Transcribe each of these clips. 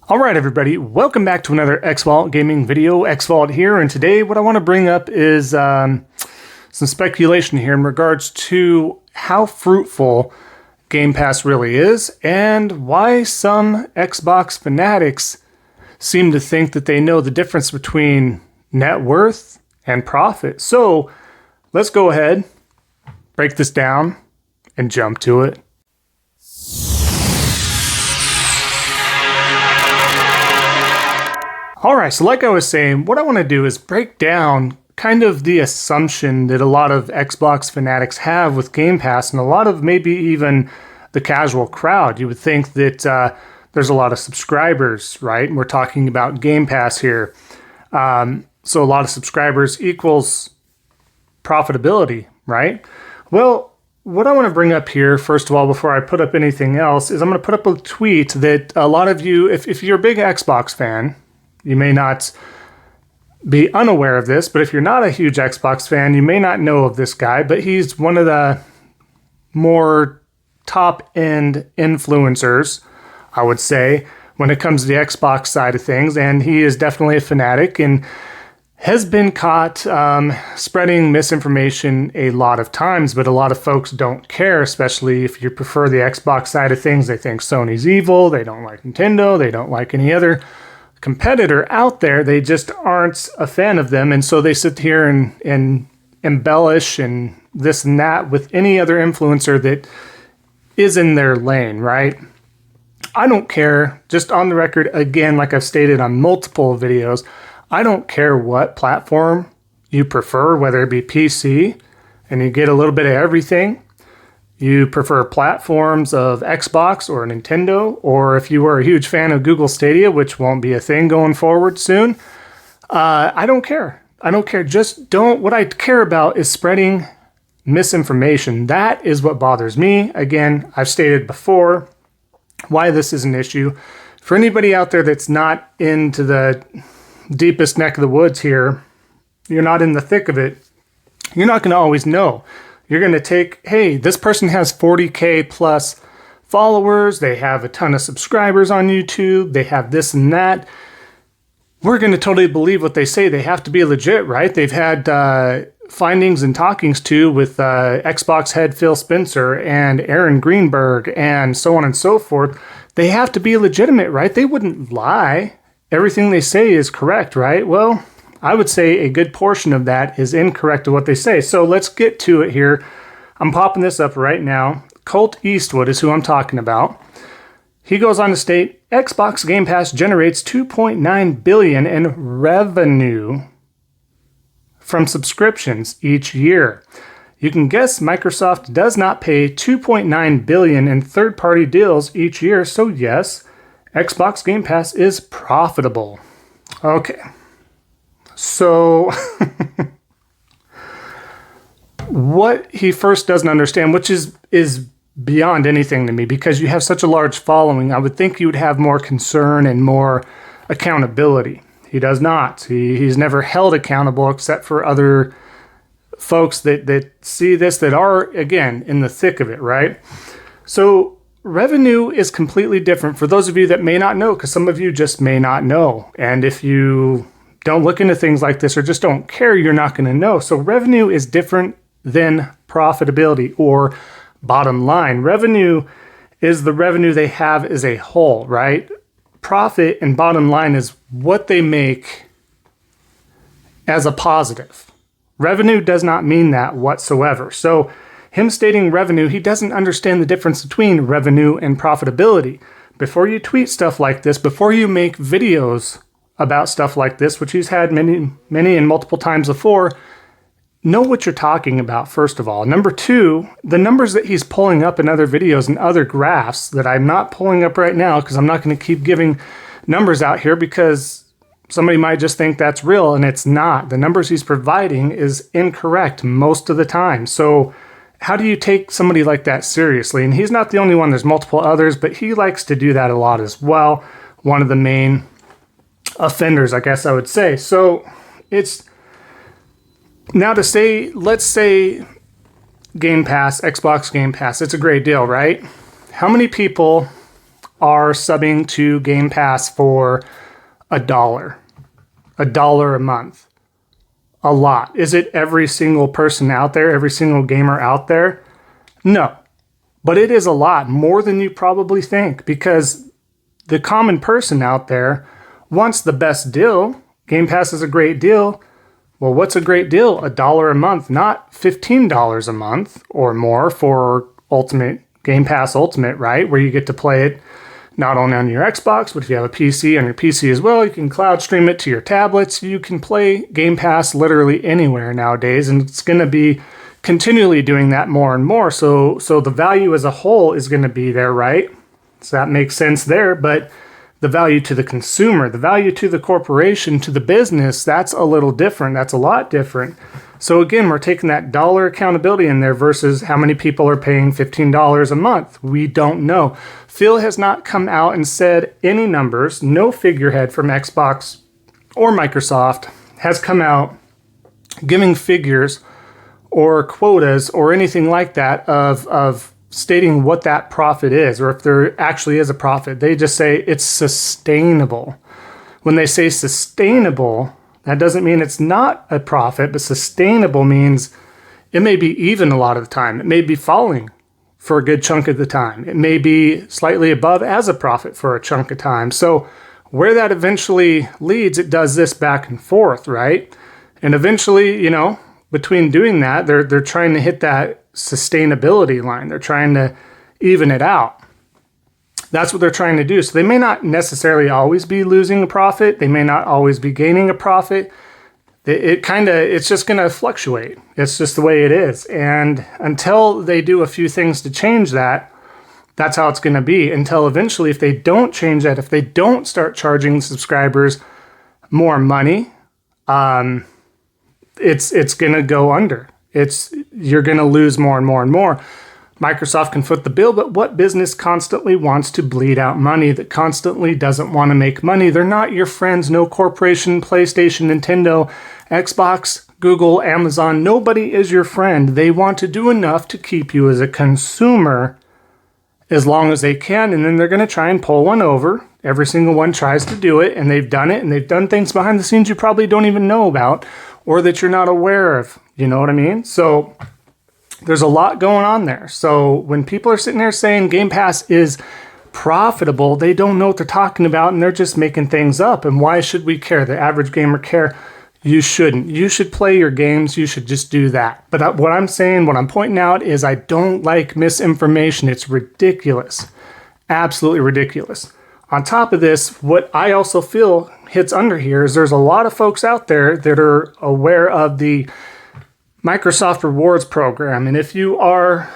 All right, everybody, welcome back to another Xvault gaming video. Xvault here, and today what I want to bring up is some speculation here in regards to how fruitful GamePass really is and why some Xbox fanatics seem to think that they know the difference between net worth and profit. So let's go ahead, break this down, and jump to it. All right, so like I was saying, what I want to do is break down kind of the assumption that a lot of Xbox fanatics have with Game Pass, and a lot of maybe even the casual crowd. You would think that there's a lot of subscribers, right? And we're talking about Game Pass here. So a lot of subscribers equals profitability, right? Well, what I want to bring up here, first of all, before I put up anything else, is I'm going to put up a tweet that a lot of you, if you're a big Xbox fan, you may not be unaware of this, but if you're not a huge Xbox fan, you may not know of this guy, but he's one of the more top-end influencers, I would say, when it comes to the Xbox side of things, and he is definitely a fanatic and has been caught spreading misinformation a lot of times, but a lot of folks don't care, especially if you prefer the Xbox side of things. They think Sony's evil, they don't like Nintendo, they don't like any other competitor out there. They just aren't a fan of them, and so they sit here and embellish and this and that with any other influencer that is in their lane, right? I don't care. Just on the record, again, like I've stated on multiple videos, I don't care what platform you prefer, whether it be PC, and you get a little bit of everything. You prefer platforms of Xbox or Nintendo, or if you were a huge fan of Google Stadia, which won't be a thing going forward soon, I don't care. I don't care. Just don't. What I care about is spreading misinformation. That is what bothers me. Again, I've stated before why this is an issue. For anybody out there that's not into the deepest neck of the woods here, you're not in the thick of it, you're not going to always know. You're going to take, hey, this person has 40K plus followers. They have a ton of subscribers on YouTube. They have this and that. We're going to totally believe what they say. They have to be legit, right? They've had findings and talkings to with Xbox head Phil Spencer and Aaron Greenberg and so on and so forth. They have to be legitimate, right? They wouldn't lie. Everything they say is correct, right? Well, I would say a good portion of that is incorrect to what they say. So let's get to it here. I'm popping this up right now. Colt Eastwood is who I'm talking about. He goes on to state, Xbox Game Pass generates $2.9 billion in revenue from subscriptions each year. You can guess Microsoft does not pay $2.9 billion in third-party deals each year. So yes, Xbox Game Pass is profitable. Okay. So, what he first doesn't understand, which is beyond anything to me, because you have such a large following, I would think you would have more concern and more accountability. He does not. He's never held accountable except for other folks that see this, that are, again, in the thick of it, right? So, revenue is completely different for those of you that may not know, because some of you just may not know. And if you don't look into things like this or just don't care, you're not going to know. So revenue is different than profitability or bottom line. Revenue is the revenue they have as a whole, right? Profit and bottom line is what they make as a positive. Revenue does not mean that whatsoever. So him stating revenue, he doesn't understand the difference between revenue and profitability. Before you tweet stuff like this, before you make videos about stuff like this, which he's had many and multiple times before, know what you're talking about, first of all. Number two, the numbers that he's pulling up in other videos and other graphs that I'm not pulling up right now, because I'm not going to keep giving numbers out here because somebody might just think that's real, and it's not. The numbers he's providing is incorrect most of the time. So how do you take somebody like that seriously? And he's not the only one. There's multiple others, but he likes to do that a lot as well. One of the main offenders, I guess I would say. So it's now to say, let's say Game Pass, Xbox Game Pass, it's a great deal, right? How many people are subbing to Game Pass for $1, $1 a month. A lot. Is it every single person out there, every single gamer out there? No. But it is a lot, more than you probably think, because the common person out there wants the best deal. Game Pass is a great deal. Well, what's a great deal? $1 a month, not $15 a month or more for Ultimate Game Pass Ultimate, right? Where you get to play it not only on your Xbox, but if you have a PC, on your PC as well, you can cloud stream it to your tablets. You can play Game Pass literally anywhere nowadays, and it's going to be continually doing that more and more. So the value as a whole is going to be there, right? So that makes sense there, but the value to the consumer, the value to the corporation, to the business, that's a little different. That's a lot different. So again, we're taking that dollar accountability in there versus how many people are paying $15 a month. We don't know. Phil has not come out and said any numbers. No figurehead from Xbox or Microsoft has come out giving figures or quotas or anything like that of stating what that profit is, or if there actually is a profit. They just say it's sustainable. When they say sustainable, that doesn't mean it's not a profit, but sustainable means it may be even a lot of the time. It may be falling for a good chunk of the time. It may be slightly above as a profit for a chunk of time. So where that eventually leads, it does this back and forth, right? And eventually, you know, between doing that, they're trying to hit that sustainability line. They're trying to even it out. That's what they're trying to do. So they may not necessarily always be losing a profit. They may not always be gaining a profit. It's just going to fluctuate. It's just the way it is. And until they do a few things to change that, that's how it's going to be. Until eventually, if they don't change that, if they don't start charging subscribers more money, it's going to go under. You're going to lose more and more and more. Microsoft can foot the bill, but what business constantly wants to bleed out money, that constantly doesn't want to make money? They're not your friends. No corporation, PlayStation, Nintendo, Xbox, Google, Amazon. Nobody is your friend. They want to do enough to keep you as a consumer as long as they can, and then they're going to try and pull one over. Every single one tries to do it, and they've done it, and they've done things behind the scenes you probably don't even know about or that you're not aware of. You know what I mean? So there's a lot going on there. So when people are sitting there saying Game Pass is profitable, they don't know what they're talking about, and they're just making things up. And why should we care? The average gamer care? You shouldn't. You should play your games. You should just do that. But what I'm saying, what I'm pointing out is I don't like misinformation. It's ridiculous. Absolutely ridiculous. On top of this, what I also feel hits under here is there's a lot of folks out there that are aware of the Microsoft Rewards program. And if you are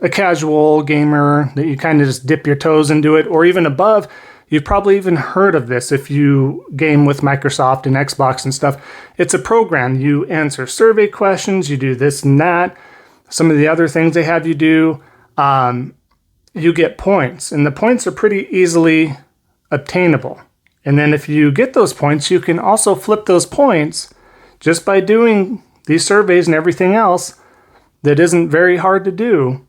a casual gamer that you kind of just dip your toes into it, or even above, you've probably even heard of this if you game with Microsoft and Xbox and stuff. It's a program. You answer survey questions, you do this and that. Some of the other things they have you do, you get points. And the points are pretty easily obtainable. And then if you get those points, you can also flip those points just by doing these surveys and everything else that isn't very hard to do,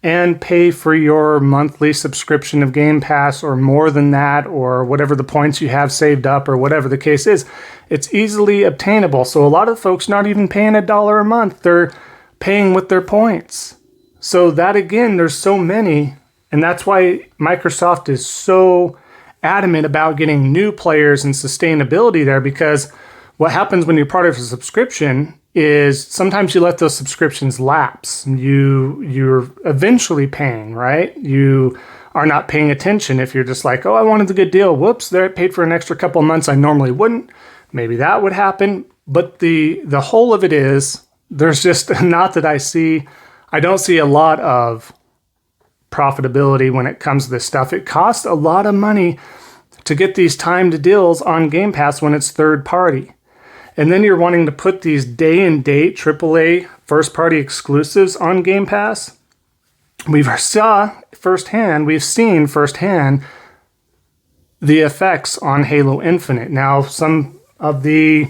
and pay for your monthly subscription of Game Pass or more than that, or whatever the points you have saved up or whatever the case is. It's easily obtainable. So a lot of folks not even paying $1 a month. They're paying with their points. So that, again, there's so many, and that's why Microsoft is so adamant about getting new players and sustainability there, because what happens when you're part of a subscription is sometimes you let those subscriptions lapse. You're eventually paying, right? You are not paying attention if you're just like, oh, I wanted the good deal. Whoops, there, I paid for an extra couple of months I normally wouldn't. Maybe that would happen. But the whole of it is, there's just not that I don't see a lot of profitability when it comes to this stuff. It costs a lot of money to get these timed deals on Game Pass when it's third party. And then you're wanting to put these day and date AAA first party exclusives on Game Pass. We've seen firsthand the effects on Halo Infinite. Now, some of the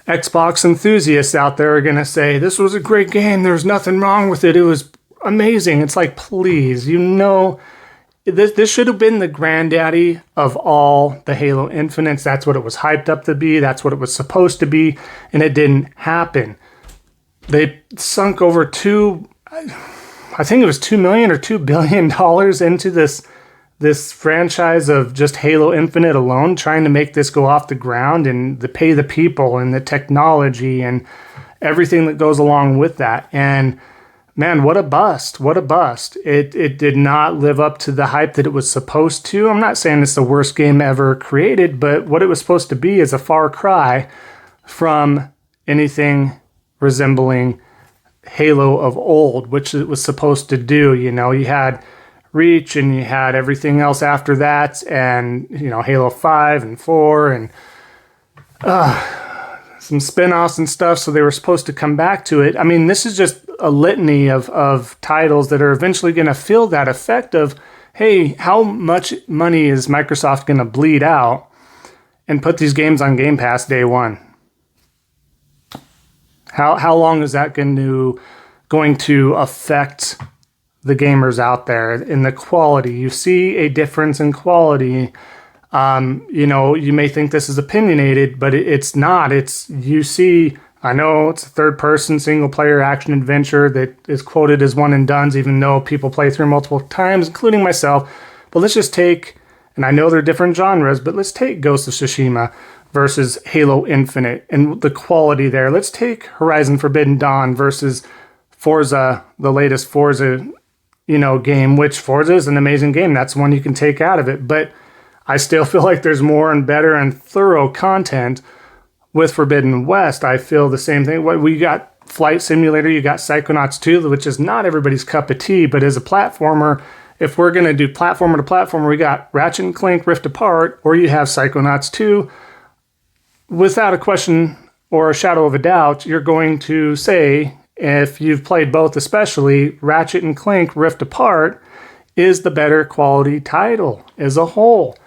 Xbox enthusiasts out there are going to say, this was a great game. There's nothing wrong with it. It was amazing. It's like, please, you know, this should have been the granddaddy of all the Halo Infinites. That's what it was hyped up to be. That's what it was supposed to be, and it didn't happen. They sunk over I think it was $2 million or $2 billion into this franchise of just Halo Infinite alone, trying to make this go off the ground and pay the people and the technology and everything that goes along with that. And man, what a bust. What a bust. It did not live up to the hype that it was supposed to. I'm not saying it's the worst game ever created, but what it was supposed to be is a far cry from anything resembling Halo of old, which it was supposed to do. You know, you had Reach and you had everything else after that, and, you know, Halo 5 and 4 and some spin-offs and stuff, so they were supposed to come back to it. I mean, this is just a litany of titles that are eventually going to feel that effect of, hey, how much money is Microsoft going to bleed out and put these games on Game Pass day one? How long is that going to affect the gamers out there in the quality? You see a difference in quality. You know, you may think this is opinionated, but it's not. You see, I know it's a third-person single-player action adventure that is quoted as one and dones, even though people play through multiple times, including myself. But let's just take, and I know they're different genres, but let's take Ghost of Tsushima versus Halo Infinite and the quality there. Let's take Horizon Forbidden Dawn versus Forza, the latest Forza, you know, game, which Forza is an amazing game. That's one you can take out of it. But I still feel like there's more and better and thorough content with Forbidden West. I feel the same thing. We got Flight Simulator, you got Psychonauts 2, which is not everybody's cup of tea, but as a platformer, if we're going to do platformer to platformer, we got Ratchet & Clank Rift Apart, or you have Psychonauts 2. Without a question or a shadow of a doubt, you're going to say, if you've played both especially, Ratchet & Clank Rift Apart is the better quality title as a whole.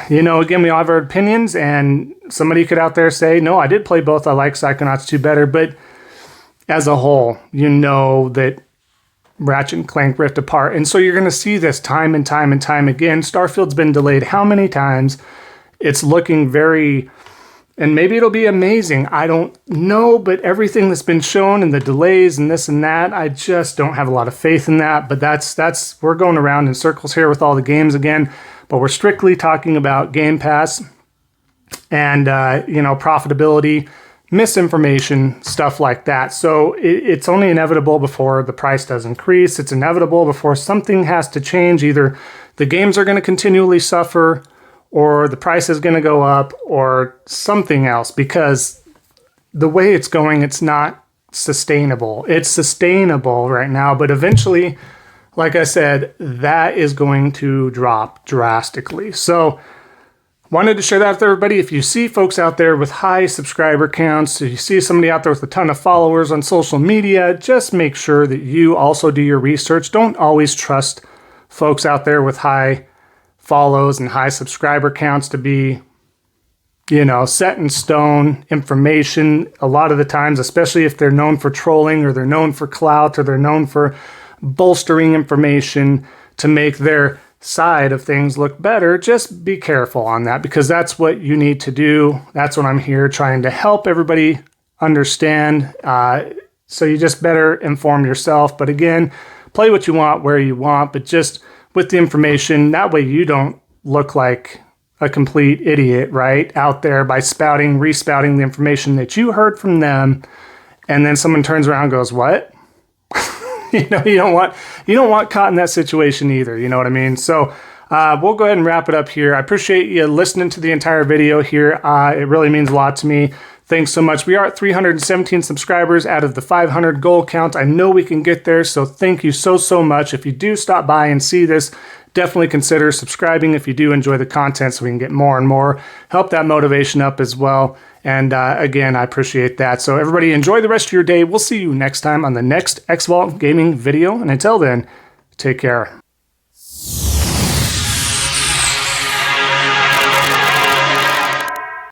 You know, again, we all have our opinions, and somebody could out there say, no, I did play both. I like Psychonauts 2 better, but as a whole, you know that Ratchet & Clank Rift Apart. And so you're going to see this time and time and time again. Starfield's been delayed how many times? It's looking very, and maybe it'll be amazing. I don't know, but everything that's been shown and the delays and this and that, I just don't have a lot of faith in that. But that's we're going around in circles here with all the games again. But we're strictly talking about Game Pass and, you know, profitability, misinformation, stuff like that. So it's only inevitable before the price does increase. It's inevitable before something has to change. Either the games are going to continually suffer, or the price is going to go up, or something else, because the way it's going, it's not sustainable. It's sustainable right now, but eventually, like I said, that is going to drop drastically. So wanted to share that with everybody. If you see folks out there with high subscriber counts, if you see somebody out there with a ton of followers on social media, just make sure that you also do your research. Don't always trust folks out there with high follows and high subscriber counts to be, you know, set in stone information. A lot of the times, especially if they're known for trolling, or they're known for clout, or they're known for bolstering information to make their side of things look better, just be careful on that, because that's what you need to do. That's what I'm here trying to help everybody understand. So you just better inform yourself. But again, play what you want, where you want, but just with the information, that way you don't look like a complete idiot, right, out there by respouting the information that you heard from them, and then someone turns around and goes, what? You know, you don't want caught in that situation either, you know what I mean? So we'll go ahead and wrap it up here. I appreciate you listening to the entire video here. It really means a lot to me. Thanks so much. We are at 317 subscribers out of the 500 goal count. I know we can get there, so thank you so much. If you do stop by and see this, definitely consider subscribing if you do enjoy the content, so we can get more and more. Help that motivation up as well. And again, I appreciate that. So everybody, enjoy the rest of your day. We'll see you next time on the next Xvault gaming video. And until then, take care.